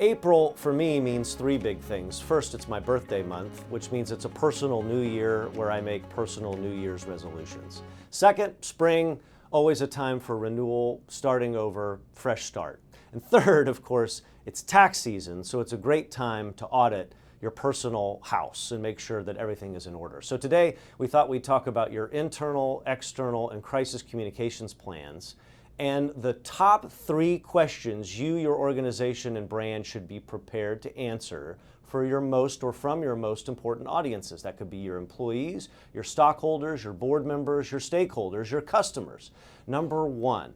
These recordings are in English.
April for me means three big things. First, it's my birthday month, which means it's a personal new year where I make personal New Year's resolutions. Second, spring, always a time for renewal, starting over, fresh start. And third, of course, it's tax season, so it's a great time to audit your personal house and make sure that everything is in order. So today, we thought we'd talk about your internal, external, and crisis communications plans and the top three questions you, your organization, and brand should be prepared to answer for your most or from your most important audiences. That could be your employees, your stockholders, your board members, your stakeholders, your customers. Number one,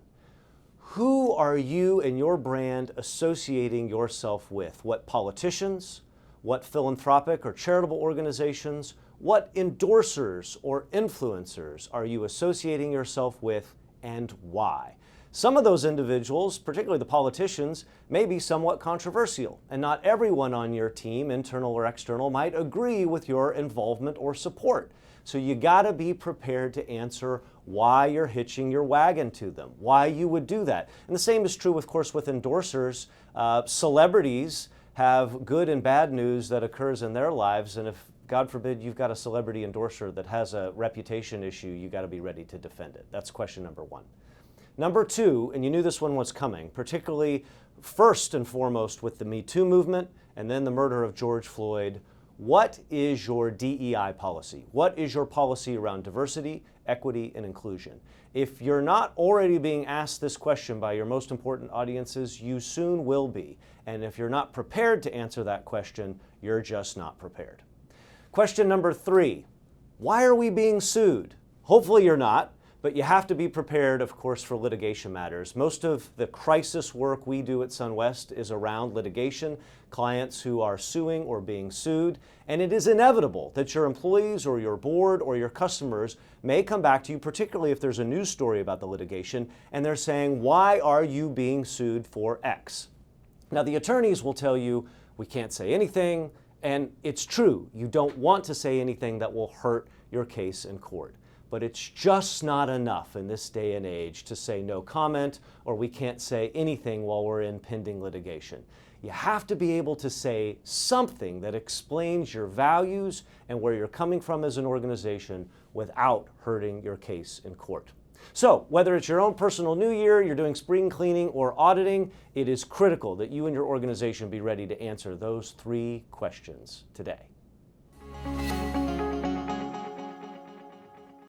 who are you and your brand associating yourself with? What politicians? What philanthropic or charitable organizations? What endorsers or influencers are you associating yourself with, and why? Some of those individuals, particularly the politicians, may be somewhat controversial, and not everyone on your team, internal or external, might agree with your involvement or support. So you gotta be prepared to answer why you're hitching your wagon to them, why you would do that. And the same is true, of course, with endorsers. Celebrities have good and bad news that occurs in their lives, and if, God forbid, you've got a celebrity endorser that has a reputation issue, you gotta be ready to defend it. That's question number one. Number two, and you knew this one was coming, particularly first and foremost with the Me Too movement and then the murder of George Floyd, what is your DEI policy? What is your policy around diversity, equity, and inclusion? If you're not already being asked this question by your most important audiences, you soon will be. And if you're not prepared to answer that question, you're just not prepared. Question number three, why are we being sued? Hopefully you're not. But you have to be prepared, of course, for litigation matters. Most of the crisis work we do at SunWest is around litigation, clients who are suing or being sued, and it is inevitable that your employees or your board or your customers may come back to you, particularly if there's a news story about the litigation, and they're saying, why are you being sued for X? Now, the attorneys will tell you, we can't say anything, and it's true. You don't want to say anything that will hurt your case in court. But it's just not enough in this day and age to say no comment or we can't say anything while we're in pending litigation. You have to be able to say something that explains your values and where you're coming from as an organization without hurting your case in court. So whether it's your own personal new year, you're doing spring cleaning, or auditing, it is critical that you and your organization be ready to answer those three questions today.